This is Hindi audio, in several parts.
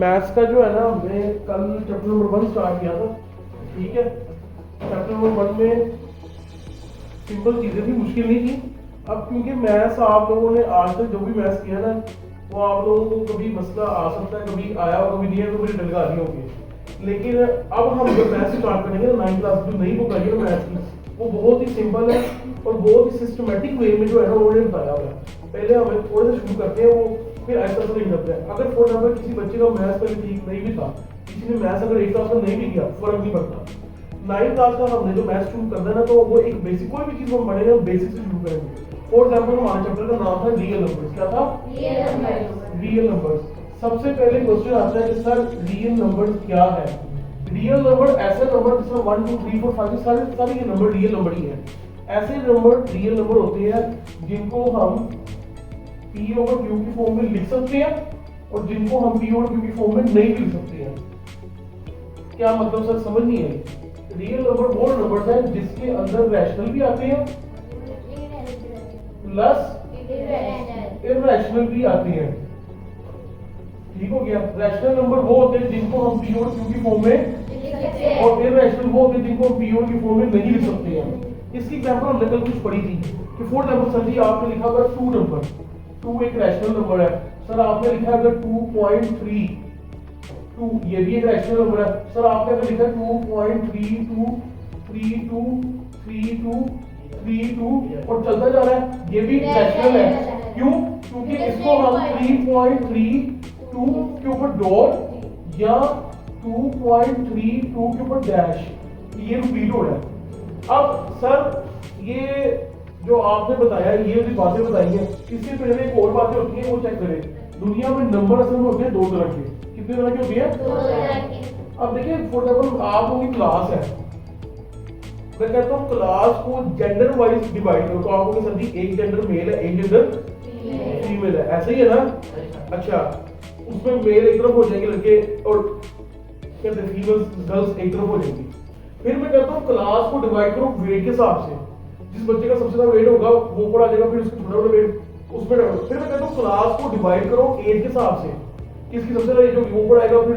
मैथ्स का जो है ना, हमने कल चैप्टर नंबर 1 स्टार्ट किया था, ठीक है। चैप्टर नंबर 1 में सिंपल चीज़ें थी, मुश्किल नहीं थी। अब क्योंकि मैथ्स आप लोगों ने आज तक जो भी मैथ्स किया ना, वो आप लोगों को कभी मसला आ सकता है, कभी आया और कभी नहीं है, तो बड़ी डलगा रही होगी। लेकिन अब हम जब मैथ्स स्टार्ट करेंगे ना, 9th क्लास जो नई बुक आई है मैथ्स की, वो बहुत ही सिंपल है और बहुत ही सिस्टमेटिक वे में जो है ना उन्होंने बताया हुआ है। पहले हमें थोड़े से शुरू करते हैं, वो फिर ऐसा तो नहीं करते हैं। अगर फॉर एग्जाम्पल किसी बच्चे का मैथ्स पहले ठीक नहीं भी था, किसी ने मैथ्स अगर 8 क्लास में नहीं भी किया, फर्क नहीं पड़ता। 9th क्लास का हमने जो मैथ्स शुरू करना है ना, तो वो एक बेसिक, कोई भी चीज़ हम पढ़ेंगे, हम बेसिक से शुरू करेंगे। फॉर एग्जाम्पल हमारे चैप्टर का नाम था रियल नंबर्स। क्या था? Real numbers. सबसे पहले क्वेश्चन आता है कि सर रियल नंबर्स क्या है? रियल नंबर ऐसे नंबर जिसमें 1 2 3 4 5 सारे ये नंबर रियल नंबर ही है। ऐसे नंबर रियल नंबर होते हैं जिनको हम P ओवर Q की फॉर्म में लिख सकते हैं और जिनको हम P ओवर Q की फॉर्म में नहीं लिख सकते हैं। क्या मतलब सर, समझ नहीं आई? रियल नंबर वो नंबर्स हैं जिसके अंदर रैशनल भी आते हैं प्लस इररेशनल भी आते हैं। ठीक हो गया? रैशनल नंबर वो होते हैं जिनको हम P और Q की फॉर्म में, और इररेशनल वो होते हैं जिनको हम P और Q फॉर्म में नहीं लिख सकते हैं। इसकी एग्जांपल हमने कल कुछ पढ़ी थी कि फॉर एग्जांपल सर जी आपने लिखा अगर 2 नंबर, 2 एक रैशनल नंबर है। सर आपने लिखा अगर 2.3, 2 ये भी एक रैशनल नंबर है। सर आपने अगर लिखा 2.32 32 32 32 और चलता जा रहा है, ये भी रैशनल है। क्यों? क्योंकि इसको हम 3.32 के ऊपर डॉट या 2.32 के ऊपर डैश, ये रिपीट हो रहा है। अब सर ये जो आपने बताया, ये जो बातें बताई हैं, इससे पहले एक और बातें होती हैं, वो चेक करें। दुनिया में नंबर असल में होते हैं 2 तरह के। कितने तरह के होते हैं? 2 तरह के। अब देखिए फॉर एग्जाम्पल आप लोगों की क्लास है, मैं कहता हूँ क्लास को जेंडर वाइज डिवाइड करो, तो आपको सर जी एक जेंडर मेल है, एक जेंडर फीमेल है, ऐसे ही है ना? अच्छा, उसमें मेल एक तरफ हो जाएंगे लड़के और कहते हैं फीमेल गर्ल्स एक तरफ हो जाएंगी। फिर मैं कहता हूँ क्लास को डिवाइड करो वेट के हिसाब से, जिस बच्चे का सबसे ज्यादा वेट होगा वो ऊपर आ जाएगा, फिर उसका छोटा बड़ा वेट उसमें। फिर मैं कहता हूँ क्लास को डिवाइड करो एज के हिसाब से, किसकी सबसे ज्यादा एज होगी वो ऊपर आएगा, फिर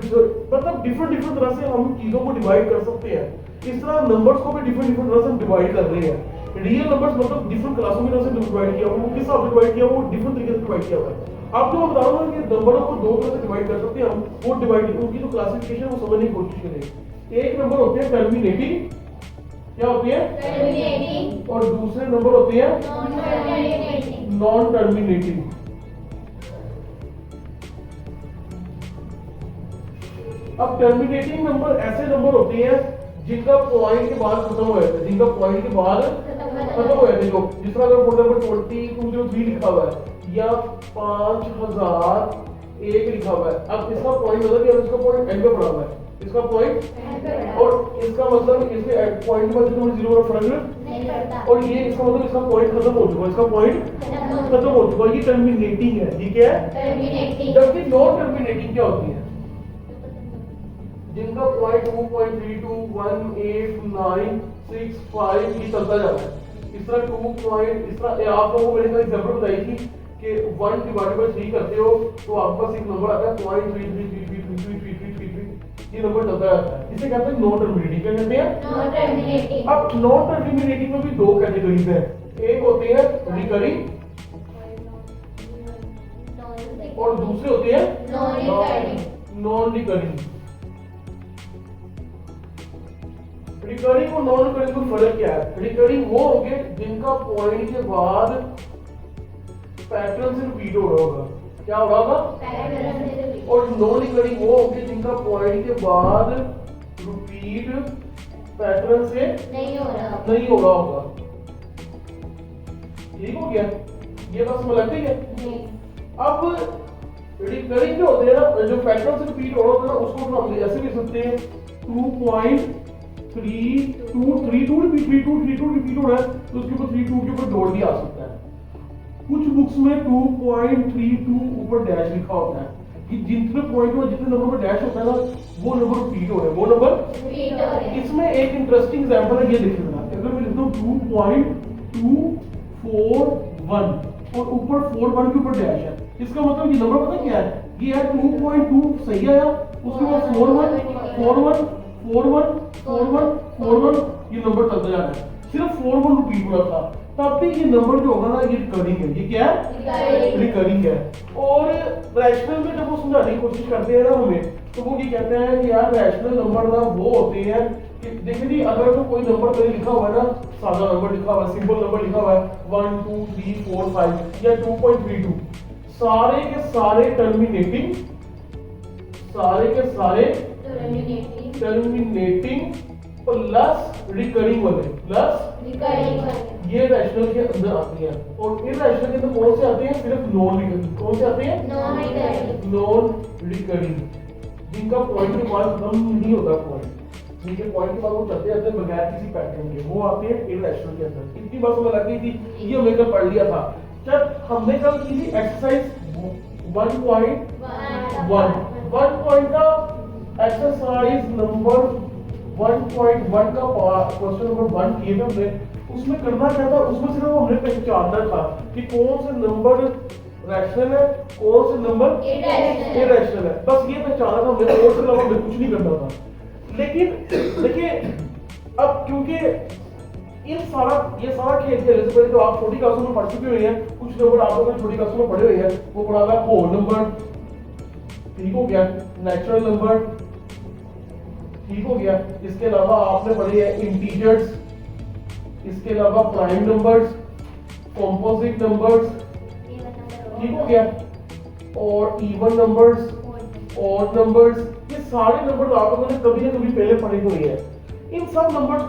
मतलब डिफरेंट तरह से हम चीजों को डिवाइड कर सकते हैं। इस तरह नंबर्स को भी डिफरेंट तरह से हम डिवाइड कर रहे हैं। रियल नंबर्स मतलब डिफरेंट क्लासों की तरह से डिवाइड किया, वो किस हिसाब से डिवाइड किया, वो डिफरेंट तरीके से डिवाइड किया हुआ है। आप जो मैं बता रहा हूँ कि नंबरों को 2 तरह से डिवाइड कर सकते हैं हम, वो डिवाइड उनकी जो क्लासिफिकेशन वो समझने की कोशिश करें। एक नंबर होते हैं टर्मिनेटिंग, क्या होती है? टर्मिनेटिंग। और दूसरे नंबर होते हैं नॉन टर्मिनेटिंग। अब टर्मिनेटिंग नंबर ऐसे नंबर होते हैं जिनका पॉइंट के बाद खत्म हो जाता है, जिनका पॉइंट के बाद खत्म हो जाते हैं। जिस तरह अगर फॉर एग्जांपल 2203 लिखा हुआ है या 5001 लिखा हुआ है, अब इसका पॉइंट मतलब कि इसका पॉइंट एंड पे पड़ा हुआ है, इसका पॉइंट, और इसका मतलब इसमें पॉइंट के बाद जो 0 का फर्क नहीं पड़ता, और ये इसका मतलब इसका पॉइंट खत्म हो चुका है, इसका पॉइंट खत्म हो चुका है, ये टर्मिनेटिंग है। ठीक है? टर्मिनेटिंग। जबकि नॉन टर्मिनेटिंग क्या होती है? जिनका पॉइंट 2.32 1 8 9 6 5 ये चलता जाता है। इस तरह 2 पॉइंट, इस तरह आप लोगों को मैंने एग्जांपल बताई थी कि 1 डिवाइडेड बाय 3 करते हो तो आपके पास एक नंबर आता है 0.33333333, ये नंबर चलता रहता है। इसे कहते हैं नॉन टर्मिनेटिंग। क्या कहते हैं? Non terminating. अब नॉन टर्मिनेटिंग में भी 2 कैटेगरीज हैं, एक होते हैं रिकरिंग और दूसरे होते हैं नॉन रिकरिंग। रिकरिंग और नॉन रिकरिंग में फर्क क्या है? रिकरिंग वो होंगे जिनका पॉइंट के बाद पैटर्न से रिपीट हो रहा होगा। क्या हो रहा होगा? पैटर्न से रिपीट। और नॉन रिकरिंग वो होंगे जिनका पॉइंट के बाद रिपीट पैटर्न से नहीं हो रहा होगा। ठीक हो गया? ये बस समझ लगती है। अब रिकरिंग जो होते हैं ना, जो पैटर्न से रिपीट हो रहा होता है ना, उसको हम ऐसे भी सकते हैं 2.32 रिपीट हो रहा है, तो उसके ऊपर 32 के ऊपर डॉट भी आ सकता है। कुछ बुक्स में 2.32 ऊपर डैश लिखा होता है कि जितने पॉइंट और जितने नंबर पर डैश होता है ना, वो नंबर रिपीट हो रहा है, वो नंबर रिपीट हो रहा है। इसमें एक इंटरेस्टिंग एग्जांपल है, ये देखिए ना, अगर मैं लिखता हूं 2.241 और ऊपर 41 के ऊपर डैश है, इसका मतलब ये नंबर पता क्या है? ये है 2.2 सही आया, उसके बाद 41 41 41 41 41 ये नंबर चलता जा रहा है, सिर्फ 41 रिपीट हुआ था। तब भी ये नंबर जो होगा ना ये रिकरिंग है, ये क्या है रिकरिंग है। और रैशनल में जब वो समझाने की कोशिश करते हैं ना हमें, तो वो ये कहते हैं कि यार रैशनल नंबर ना वो होते हैं कि देखिए जी अगर तो कोई नंबर कहीं लिखा हुआ है ना, सादा नंबर लिखा हुआ है, सिंपल नंबर लिखा हुआ है 1 2 3 4 5 या 2.32, सारे के सारे टर्मिनेटिंग प्लस रिकरिंग वाले प्लस ये रैशनल के अंदर आती हैं। और इरैशनल के अंदर कौन से आते हैं, सिर्फ नॉन रिकरिंग। कौन से आते हैं, नॉन रिकरिंग, जिनका पॉइंट के बाद खत्म नहीं होता पॉइंट, जिनके पॉइंट के बाद वो चलते जाते हैं बगैर किसी पैटर्न के, वो आते हैं इरैशनल के अंदर। इतनी बात समझ लग गई थी, ये हमने कल पढ़ लिया था जब हमने कल की थी एक्सरसाइज 1.1 का एक्सरसाइज नंबर 1.1 का क्वेश्चन नंबर 1 किए थे हमने। उसमें करना क्या था, उसमें सिर्फ हमने पहचानना था कि कौन से नंबर रैशनल है, कौन से नंबर इरैशनल है, बस ये पहचाना था हमने, और से अलावा कुछ नहीं करना था। लेकिन देखिए अब क्योंकि ये सारा खेल खेलने से पहले तो आप छोटी क्लासों में पढ़ चुके हुए हैं, कुछ नंबर आप लोगों ने छोटी क्लासों में पढ़े हुए हैं, वो पढ़ा हुआ होल नंबर, ठीक हो गया, नेचुरल नंबर, ठीक हो गया, इसके अलावा आपने पढ़े हैं इंटीजर्स, इसके अलावा प्राइम नंबर्स, कॉम्पोजिट नंबर्स, ठीक हो गया, और इवन नंबर्स, ऑड नंबर्स, ये सारे नंबर आप लोगों ने कभी ना कभी पहले पढ़े हुए हैं। इन सब नंबर्स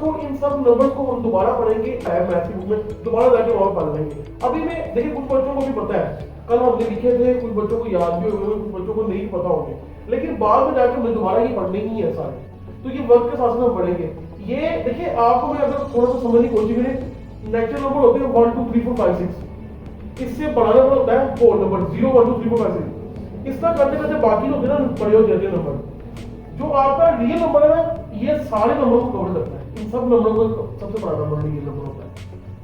को हम दोबारा पढ़ेंगे मैथ की बुक में, दोबारा जाके और पढ़ लेंगे। अभी में देखिए कुछ बच्चों को भी पता है, कल हमने लिखे थे, कुछ बच्चों को याद भी होंगे, कुछ बच्चों को नहीं पता होंगे, लेकिन बाद में जाके हमें दोबारा ये पढ़ने ही है सारे, तो ये वर्क के साथ हम पढ़ेंगे। ये देखिए आपको मैं अगर थोड़ा सा समझने की कोशिश करें, नेचुरल नंबर होते हैं 1 2 3 4 5 6, इससे बड़ा नंबर होता है होल नंबर 0 1 2 3 4 5 6, इसका करते करते बाकी होते हैं ना बड़े हो जाते हैं नंबर। जो आपका रियल नंबर है ना, ये सारे नंबरों को कवर करता है, इन सब नंबरों को सबसे बड़ा नंबर रियल नंबर होता है,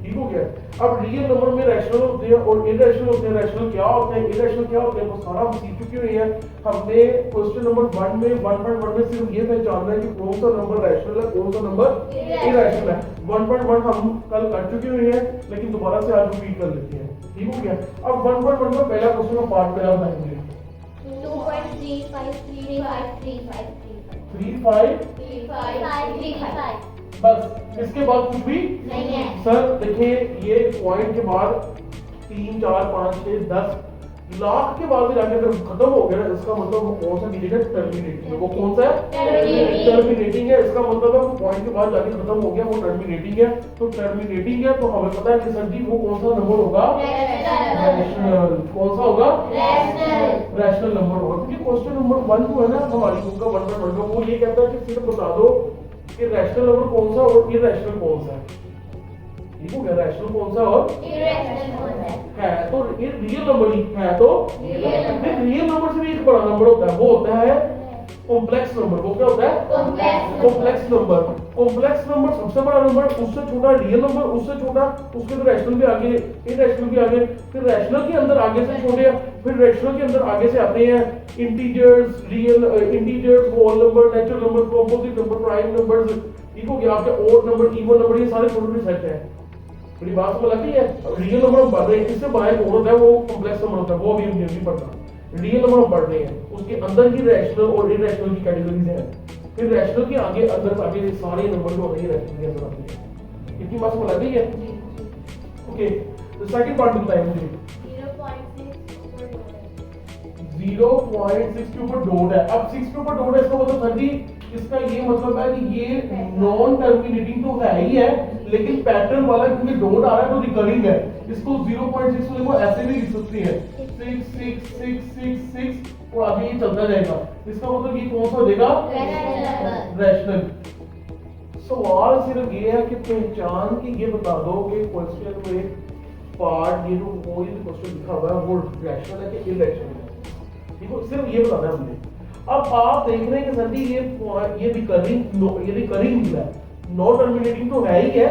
ठीक हो गया। अब रियल नंबर में रैशनल होते हैं और इरैशनल होते हैं। रैशनल क्या होते हैं, इरैशनल क्या होते हैं, वो सारा हम सीख चुके हुए हैं। हमने क्वेश्चन नंबर 1 में 1.1 में सिर्फ ये पहचानना है कि कौन सा नंबर रैशनल है, कौन सा नंबर इरैशनल है। 1.1 हम कल कर चुके हुए हैं, लेकिन दोबारा से आज रिपीट कर लेते हैं, ठीक हो गया। अब 1.1 का पहला क्वेश्चन का पार्ट पहला बताएंगे 2.3535 बस, इसके बाद कुछ भी नहीं है। सर देखिए ये पॉइंट के बाद 3 4 5 6 10 लाख के बाद जाके अगर खत्म हो गया ना, इसका मतलब वो कौन सा डिजिट है, टर्मिनेटिंग है। वो कौन सा है, टर्मिनेटिंग है। इसका मतलब है वो पॉइंट के बाद जाके खत्म हो गया, वो टर्मिनेटिंग है। तो टर्मिनेटिंग है तो हमें पता है कि सर जी वो कौन सा नंबर होगा, रैशनल। कौन सा होगा, रैशनल नंबर होगा। क्योंकि क्वेश्चन नंबर 1 जो है ना हमारी बुक का 1.1 का, वो ये कहता है कि सिर्फ बता दो कि रैशनल नंबर कौन सा और इरैशनल कौन सा है, ठीक हो गया। रैशनल कौन सा और है, तो ये रियल नंबर ही है। तो रियल नंबर से भी एक बड़ा नंबर होता है, वो होता है कॉम्प्लेक्स नंबर। वो क्या होता है, कॉम्प्लेक्स नंबर। कॉम्प्लेक्स नंबर सबसे बड़ा नंबर, उससे छोटा रियल नंबर, उससे छोटा उसके तो रैशनल भी आगे, इरैशनल भी आगे, फिर रैशनल के अंदर आगे से छोटे, फिर रैशनल के अंदर आगे से आते हैं integers, real integers, whole number, natural number, composite number, prime numbers, ठीक हो गया। आपके ऑड नंबर, इवन नंबर, ये सारे छोटे सेट है। मेरी बात समझ आती है। रियल नंबर हम पढ़ रहे हैं, इससे बड़ा एक और होता है वो कॉम्प्लेक्स नंबर होता है, वो अभी हम नहीं पढ़ना। रियल नंबर हम पढ़ रहे हैं, उसके अंदर की रैशनल और इरैशनल की कैटेगरीज हैं। फिर रैशनल के आगे अंदर आगे सारे नंबर जो होते हैं रैशनल के अंदर आते हैं। इतनी बात समझ आ गई है, ओके। तो सेकंड पार्ट बताइए मुझे। 0.6 के ऊपर डॉट है। अब 6 के ऊपर डॉट है, इसका मतलब सर जी इसका ये मतलब है कि ये नॉन टर्मिनेटिंग तो है ही है, लेकिन पैटर्न वाला क्योंकि डॉट आ रहा है तो रिकरिंग है। इसको 0.6 को ऐसे भी लिख सकते हैं 6 6 6 6 6 और आगे ये चलता जाएगा। इसका मतलब ये कौन सा हो जाएगा, रैशनल। सवाल सिर्फ ये है कि पहचान के ये बता दो कि क्वेश्चन में पार्ट ये जो कोई क्वेश्चन लिखा हुआ है वो रैशनल है कि इरैशनल है, ठीक है। सिर्फ ये बताना है हमने। अब आप देख रहे हैं कि सर जी ये रिकरिंग है, नॉन टर्मिनेटिंग तो है ही है,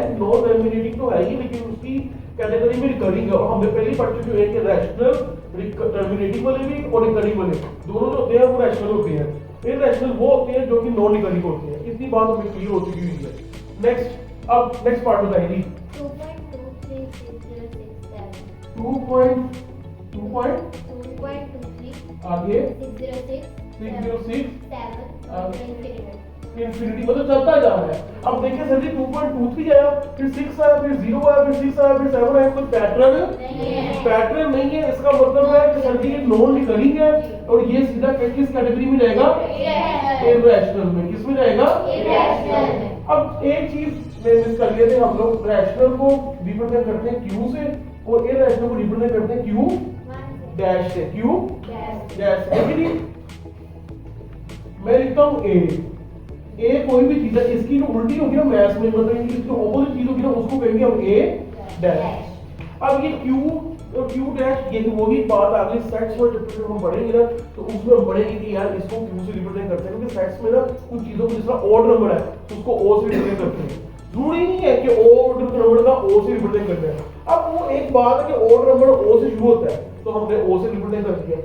लेकिन उसकी कैटेगरी में रिकरिंग है। और हमने पहले पढ़ चुके हैं कि रैशनल टर्मिनेटिंग वाले भी और रिकरिंग वाले, दोनों जो होते हैं वो रैशनल होते हैं। इरैशनल वो होते हैं जो कि नॉन रिकरिंग होते हैं। इतनी बात हमें क्लियर हो चुकी हुई है। नेक्स्ट, अब नेक्स्ट पार्ट बताइए जी। 2.23 आगे 606 606 7 इंफिनिटी, मतलब चलता जा रहा है। अब देखिए सर जी 2.23 आया, फिर 6 आया, फिर 0 आया, फिर 6 आया, फिर 7 आया, कोई पैटर्न नहीं है। इसका मतलब है कि सर जी ये नॉन रिकरिंग है और ये सीधा किस कैटेगरी में जाएगा? इरैशनल में। किस में जाएगा? इरैशनल। अब एक चीज मिस कर लिए थे हम लोग, रैशनल को रिप्रेजेंट करते हैं क्यू से और इरैशनल को रिप्रेजेंट करते हैं क्यू डैश से। क्यू डैश, लेकिन मैं लिखता हूं ए कोई भी चीज है इसकी जो उल्टी होगी ना मैथ्स में, मतलब इसकी जो ऑपोजिट चीज होगी ना उसको कहेंगे हम ए डैश। अब ये क्यू और क्यू डैश, ये वही बात आ गई सेट्स और जब हम पढ़ेंगे ना तो उसमें हम पढ़ेंगे कि यार इसको क्यू से रिप्रेजेंट करते हैं, क्योंकि सेट्स में ना कुछ चीजों को जिस तरह ऑड नंबर है उसको ओ से रिप्रेजेंट करते हैं। जरूरी नहीं है कि ऑड नंबर का ओ से रिप्रेजेंट करना है। अब वो एक बात है कि ऑड नंबर ओ से शुरू होता है तो हमने ओ से रिप्रेजेंट कर दिया।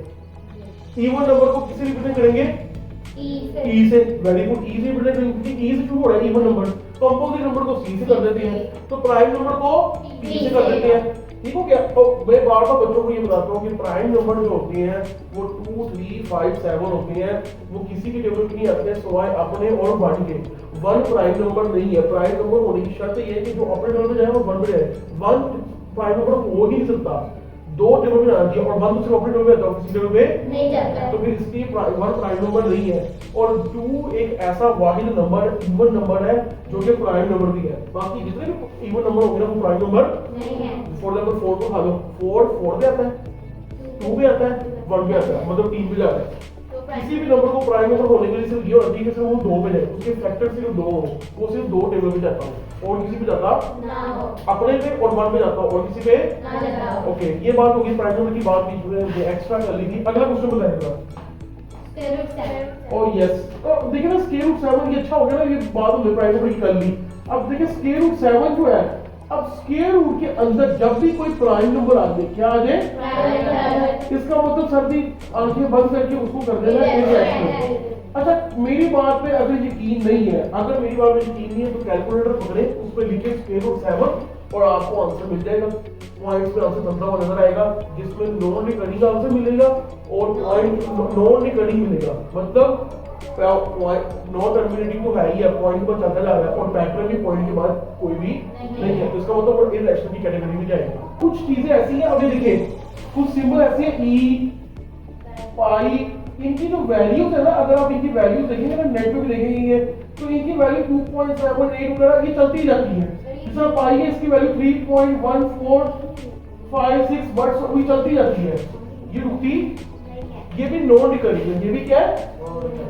इवन नंबर को किससे रिप्रेजेंट करेंगे? ई से। वेरी गुड, ई से रिप्रेजेंट करेंगे क्योंकि ई से शुरू हो रहा है इवन नंबर। कंपोजिट नंबर को सी से कर देते हैं, तो प्राइम नंबर को पी से कर देते हैं। ठीक हो गया? तो मैं बार बार बच्चों को ये बताता हूँ कि प्राइम नंबर जो होते हैं वो 2 3 5 7 होते हैं, वो किसी के टेबल पे नहीं आते हैं सिवाय अपने और 1 के। 1 प्राइम नंबर नहीं है। प्राइम नंबर होने की शर्त ये है कि जो अपने टेबल पे जाए वो 1 पे जाए। 1 प्राइम नंबर हो ही नहीं सकता, 2 टेबल पे आना चाहिए और 1 दूसरे अपने टेबल पे आता है, किसी टेबल पे नहीं जाता, तो फिर इसलिए 1 प्राइम नंबर नहीं है। और 2 एक ऐसा वाहिद नंबर इवन नंबर है जो कि प्राइम नंबर भी है। बाकी जितने भी इवन नंबर होंगे ना वो प्राइम नंबर नहीं है। फॉर एग्जांपल 4 को खा लो, 4 पे आता है, 2 पे आता है, 1 पे आता है, मतलब 3 पे जाता है। किसी भी नंबर को प्राइम नंबर होने के लिए सिर्फ ये होती है कि सिर्फ वो 2 पे जाए, उसके फैक्टर सिर्फ 2 हो, वो सिर्फ 2 टेबल पे जाता हो और किसी पे जाता ना हो, अपने पे और 1 पे जाता हो और किसी पे ना जाता हो। ओके, ये बात होगी प्राइम नंबर की। बात बीच में एक्स्ट्रा कर ली थी। अगला क्वेश्चन बताइएगा। और यस, तो देखिए ना स्क्वायर रूट 7 ये अच्छा हो गया ना, ये बात हमने प्राइम नंबर की कर ली। अब देखिए स्क्वायर रूट 7 जो है, अब स्क्वायर रूट के अंदर जब भी कोई प्राइम नंबर आ जाए, क्या आ जाए? इसका मतलब सर जी आंखें बंद करके उसको कर देना इरैशनल। अच्छा, मेरी बात पे अगर यकीन नहीं है, अगर मेरी बात पे यकीन नहीं है तो कैलकुलेटर पकड़े, उस पे लिखे स्क्वायर रूट 7 और आपको आंसर मिल जाएगा। पॉइंट्स में आंसर बनता हुआ नजर आएगा, जिसमें नॉन रिकरिंग आंसर मिलेगा और पॉइंट नॉन रिकरिंग मिलेगा। मतलब नॉन टर्मिनेटिंग तो है ही है, पॉइंट पर चलता जा रहा है और पैटर्न भी पॉइंट के बाद कोई भी नहीं है, तो इसका मतलब वो इरैशनल की कैटेगरी में जाएगा। कुछ चीजें ऐसी हैं, अभी देखिए कुछ सिंबल ऐसे हैं ई पाई, इनकी जो वैल्यूज है ना, अगर आप इनकी वैल्यूज देखेंगे ना नेट पे भी देखेंगे तो इनकी वैल्यू 2.78 वगैरह ये चलती जाती है। जैसे पाई है इसकी वैल्यू 3.1456 बट्स हुई चलती जाती है, ये रुकती। ये भी नॉन रिकरिंग है, ये भी क्या है?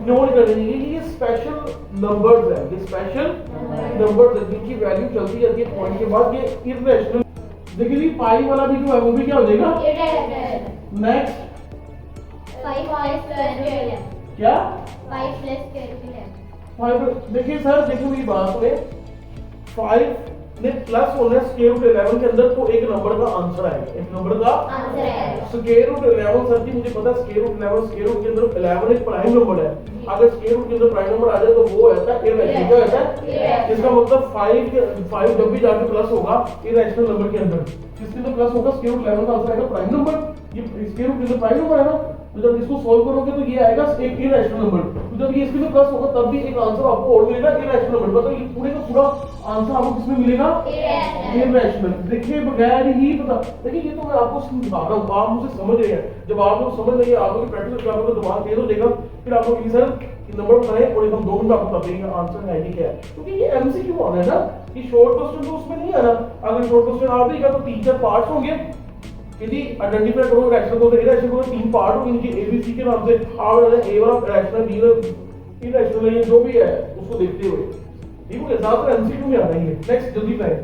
नॉन रिकरिंग है। ये स्पेशल नंबर्स है, ये स्पेशल नंबर्स है जिनकी वैल्यू चलती जाती है पॉइंट के बाद। ये इरैशनल। देखिए जी पाई वाला भी जो है वो भी क्या हो जाएगा? नेक्स्ट 5 क्या 5 प्लस स्क्वायर 5। देखिए सर, देखिए मेरी बात में 5 ने प्लस होना है स्क्वायर रूट 11 के अंदर, तो एक नंबर का आंसर आएगा, एक नंबर का आंसर आएगा। स्क्वायर रूट 11 सर जी मुझे पता है स्क्वायर रूट 11 स्क्वायर रूट के अंदर 11 एक प्राइम नंबर है। अगर स्क्वायर रूट के अंदर प्राइम नंबर आ जाए तो वो होता है इरैशनल। क्या होता है? इसका मतलब 5 जब भी जाके प्लस होगा इरैशनल नंबर के अंदर, जिसके अंदर प्लस होगा स्क्वायर रूट 11 का आंसर आएगा प्राइम नंबर। ये स्क्वायर रूट के अंदर प्राइम नंबर है ना, तो जब इसको सॉल्व करोगे तो ये आएगा एक इरैशनल नंबर। तो जब ये इसके अंदर प्लस होगा तब भी एक आंसर आपको और मिलेगा इरैशनल नंबर। मतलब ये पूरे का पूरा आंसर आपको किसमें मिलेगा? इरैशनल। देखिए बगैर ही पता, देखिए ये तो मैं आपको समझा रहा हूँ, आप मुझे समझ रहे हैं। जब आप लोग समझ रहे हैं, आप लोग प्रैक्टिस कर आपका दिमाग तेज हो जाएगा, फिर आप लोग सर नंबर बताएं और हम 2 मिनट आपको बता देंगे आंसर है कि क्या है। क्योंकि ये एमसीक्यू आना है ना, ये शॉर्ट क्वेश्चन तो उसमें नहीं आना। अगर शॉर्ट क्वेश्चन आ भी गया तो 3-4 पार्ट्स होंगे। यदि आइडेंटिफाई करो रैशनल को, इरैशनल को 3 पार्ट होंगे इनके एबीसी के नाम से। आप ए वाला रैशनल, बी इरैशनल है, जो भी है उसको देखते हुए। ठीक हो गया? ज्यादातर एमसीक्यू में आ रही है। नेक्स्ट जल्दी बताएं।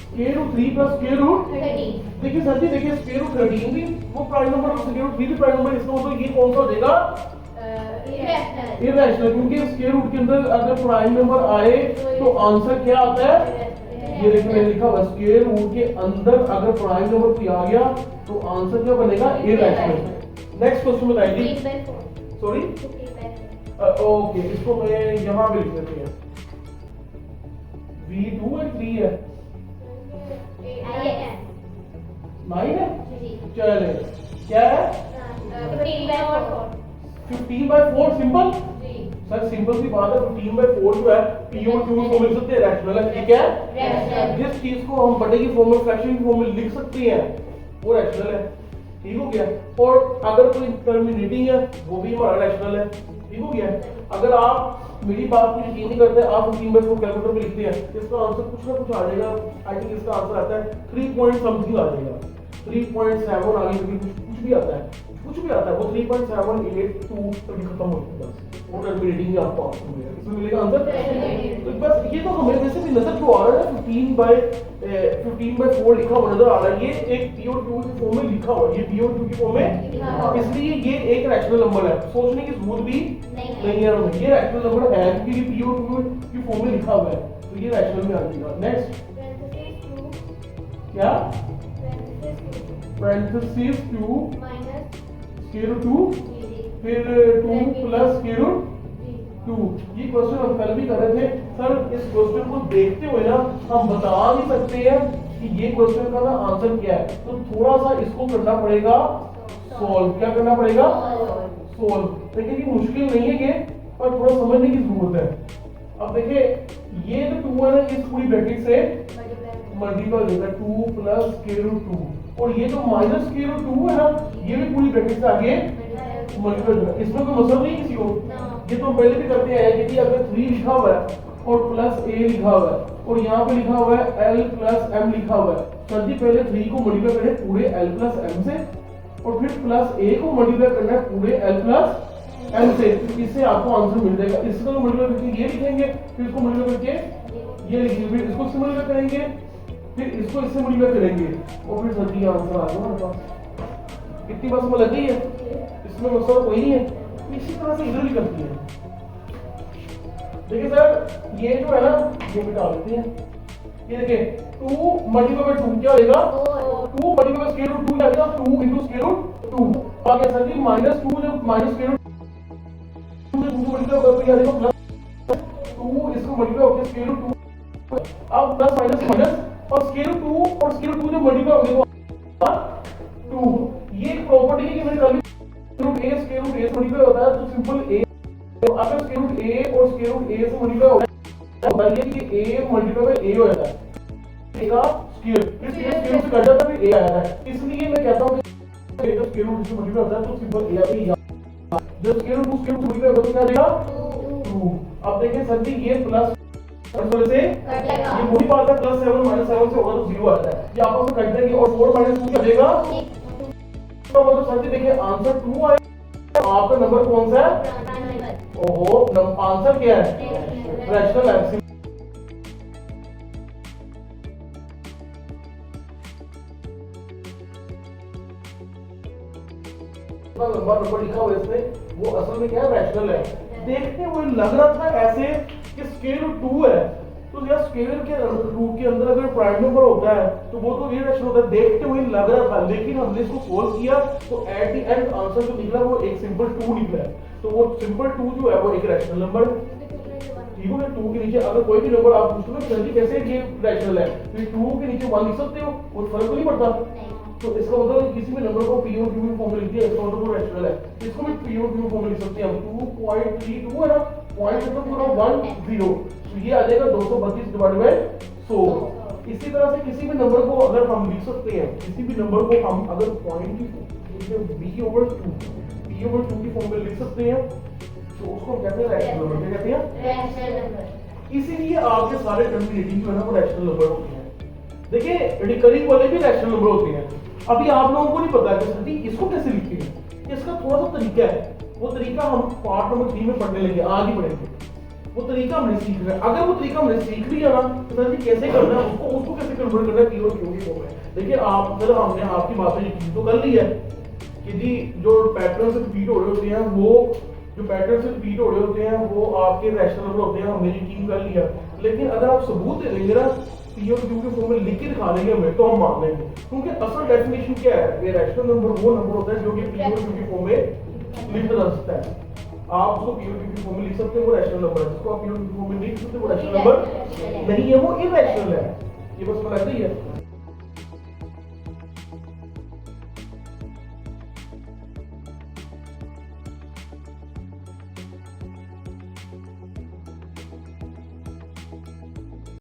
Square root 3 plus square root 13। देखिए सर जी, देखिए स्क्वायर रूट 13 भी वो प्राइम नंबर, स्क्वायर रूट 3 भी प्राइम नंबर। इसका मतलब ये कौन सा हो जाएगा? इरैशनल। क्योंकि स्क्वायर रूट के अंदर अगर प्राइम नंबर आए तो आंसर क्या आता है? ये देखो मैंने लिखा हुआ स्क्वायर रूट के अंदर अगर प्राइम नंबर कोई आ गया तो आंसर क्या बनेगा इरैशनल। नेक्स्ट क्वेश्चन बताइए। 15/4 सॉरी 15/4 ओके, इसको मैं यहाँ पे लिख देते हैं। V2 है 3 है 9 है, चले क्या है 15/4 सिंपल। सर सिंपल सी बात है, 15/4 जो है पीओ क्यू को मिल सकते हैं, रैशनल है, ठीक है। रैशनल। जिस चीज को हम बड़े की फॉर्म में फ्रैक्शन की फॉर्म में लिख सकते हैं वो रैशनल है, ठीक हो गया। और अगर कोई टर्मिनेटिंग है वो भी हमारा रैशनल है, ठीक हो गया। अगर आप मेरी बात को यकीन नहीं करते, आप 15/4 कैलकुलेटर में लिखते हैं, इसका आंसर कुछ ना कुछ आ जाएगा। आई थिंक इसका आंसर आता है 3 पॉइंट समथिंग आ जाएगा, 3.7 आगे कुछ भी आता है, कुछ भी आता है, वो 3.782 तक खत्म होता है बस। वो टर्मिनेटिंग आपको ऑप्शन मिलेगा, इसमें मिलेगा आंसर। तो बस ये तो हमें वैसे भी नजर जो आ रहा है 15/4 लिखा हुआ नजर आ रहा है, ये एक पी और क्यू की फॉर्म में लिखा हुआ है, ये पी और क्यू की फॉर्म में, इसलिए ये एक रैशनल नंबर है, सोचने की जरूरत भी नहीं है हमें, ये रैशनल नंबर है क्योंकि पी और क्यू की फॉर्म में लिखा हुआ है, तो ये रैशनल में आ जाएगा। नेक्स्ट क्या parenthesis 2 square root 2 फिर 2 प्लस square root 2। ये क्वेश्चन हम कल भी कर रहे थे सर। इस क्वेश्चन को देखते हुए ना हम बता भी सकते हैं कि ये क्वेश्चन का ना आंसर क्या है, तो थोड़ा सा इसको करना पड़ेगा सॉल्व। क्या करना पड़ेगा? सॉल्व। देखिए कि मुश्किल नहीं है ये, पर थोड़ा समझने की जरूरत है। अब देखिए ये जो 2 है ना, इस पूरी ब्रैकेट से मल्टीपल देगा 2 प्लस स्क्वायर रूट 2, और ये जो माइनस स्क्वायर रूट 2 है ना, ये भी पूरी ब्रैकेट से आगे मल्टीपल देगा। इसमें कोई मतलब नहीं किसी को, ये तो हम पहले भी करते हैं कि अगर 3 लिखा हुआ है और प्लस a लिखा हुआ है और यहाँ पे लिखा हुआ है l प्लस m लिखा हुआ है, सर जी पहले 3 को मल्टीप्लाई करें पूरे l प्लस m से, और फिर प्लस a को मल्टीप्लाई करना है पूरे l प्लस m से, इससे आपको आंसर मिल जाएगा। इसको तो मल्टीप्लाई करके ये लिखेंगे, फिर इसको मल्टीप्लाई करके ये लिखेंगे, फिर इसको इससे मल्टीप्लाई करेंगे, फिर इसको इससे मल्टीप्लाई करेंगे, और फिर सर जी आंसर आ गया हमारे पास। कितनी बात समझ लग गई है? इसमें मसला कोई नहीं है। इसी तरह से इधर भी करती है। देखिए सर ये जो है ना, ये मिटा देते हैं। ये देखिए 2 मल्टीप्लाई बाय 2 क्या होगा? 2 मल्टीप्लाई बाय स्क्वायर रूट 2 क्या होगा? 2 into स्क्वायर रूट 2। अब क्या सर जी -2 जब माइनस स्क्वायर रूट 2 से 2 को मल्टीप्लाई करोगे क्या आएगा? प्लस 2 इसको मल्टीप्लाई होकर स्क्वायर रूट 2, अब प्लस माइनस माइनस और स्क्वायर रूट 2 और स्क्वायर रूट 2 जब मल्टीप्लाई होंगे तो 2। ये एक प्रॉपर्टी है कि मैंने कल root a square root a से मल्टीप्लाई होता है, तो सिंपल a, तो अगर स्क्वायर रूट a और स्क्वायर रूट a से मल्टीप्लाई होता है कि a मल्टीप्लाई बाय a हो जाता है, a का स्क्वायर, फिर स्क्वायर रूट से कट जाता है, फिर a आ जाता है। इसलिए मैं कहता हूं कि जब स्क्वायर रूट से मल्टीप्लाई होता है तो सिंपल a आ गया, जब स्क्वायर रूट से मल्टीप्लाई होता है तो क्या आ जाएगा? 2। अब देखिए सर जी ये प्लस से ये वही बात है, प्लस 7 माइनस 7 से होगा तो 0 आता है, ये आपस में कट देंगे और 4 माइनस 2 क्या देगा? तो मतलब सर जी देखिए आंसर 2 आएगा। आपका नंबर कौन सा है? ओहो, आंसर क्या है? रैशनल है। नंबर लिखा हुआ है इसमें, वो असल में क्या है? रैशनल है। देखते हुए लग रहा था ऐसे कि स्क्वायर रूट 2 है, तो यार स्क्वायर के रूट के अंदर अगर प्राइम नंबर होता है तो वो तो इरैशनल होता है, देखते हुए लग रहा था, लेकिन हमने इसको सोल्व किया तो एट द एंड आंसर जो निकला वो एक सिंपल 2 निकला है। तो वो सिंपल 2 जो है वो एक रैशनल नंबर है, ठीक है। 2 के नीचे अगर कोई भी नंबर आप पूछ लो जल्दी कैसे ये रैशनल है, तो 2 के नीचे 1 लिख सकते हो, कोई फर्क तो नहीं पड़ता। तो इसका मतलब किसी भी नंबर को पी और क्यू फॉर्म में लिख दिया, इसका मतलब वो रैशनल है। इसको भी पी और क्यू फॉर्म में लिख सकते हैं हम। 2.32 है ना, पॉइंट खत्म करो 10, तो ये आ जाएगा 232 डिवाइडेड बाय 100। इसी तरह से किसी भी नंबर को अगर हम लिख सकते हैं, किसी भी नंबर को हम अगर पॉइंट की b/2 की फॉर्म में लिख सकते हैं, तो उसको हम कहते हैं रैशनल नंबर। क्या कहते हैं? Rational number. इसीलिए आपके सारे टर्मिनेटिंग जो है ना वो रैशनल नंबर होते हैं। देखिए रिकरिंग वाले भी रैशनल नंबर होते हैं। अभी आप लोगों को नहीं पता कि सर जी इसको कैसे लिखेंगे, इसका थोड़ा सा तरीका है, वो तरीका हम पार्ट नंबर 3 में पढ़ने लगे, आज ही पढ़ेंगे। वो तरीका हमने सीख रहे हैं, अगर वो तरीका हमने सीख लिया ना तो सर जी कैसे करना है उसको कैसे कन्वर्ट करना है पी और क्यू की फॉर्म में। देखिए आप सर हमने आपकी बातें यकीन तो कर ली है कि जी जो पैटर्न से रिपीट हो रहे होते हैं वो आपके रैशनल नंबर होते हैं, हमने यकीन कर लिया। लेकिन अगर आप सबूत दे देंगे ना पी और क्यू के फॉर्म में लिख के दिखा देंगे हमें तो हम मान लेंगे, क्योंकि असल डेफिनेशन क्या है, ये रैशनल नंबर वो नंबर होता है जो कि पी और क्यू के फॉर्म में लिखा जा सकता है। आप उसको पी और क्यू के फॉर्म में लिख सकते हो, वो रैशनल नंबर है। जिसको आप पी और क्यू के फॉर्म में नहीं लिख सकते वो रैशनल नंबर नहीं है, वो इरैशनल है। ये बस पता ही है।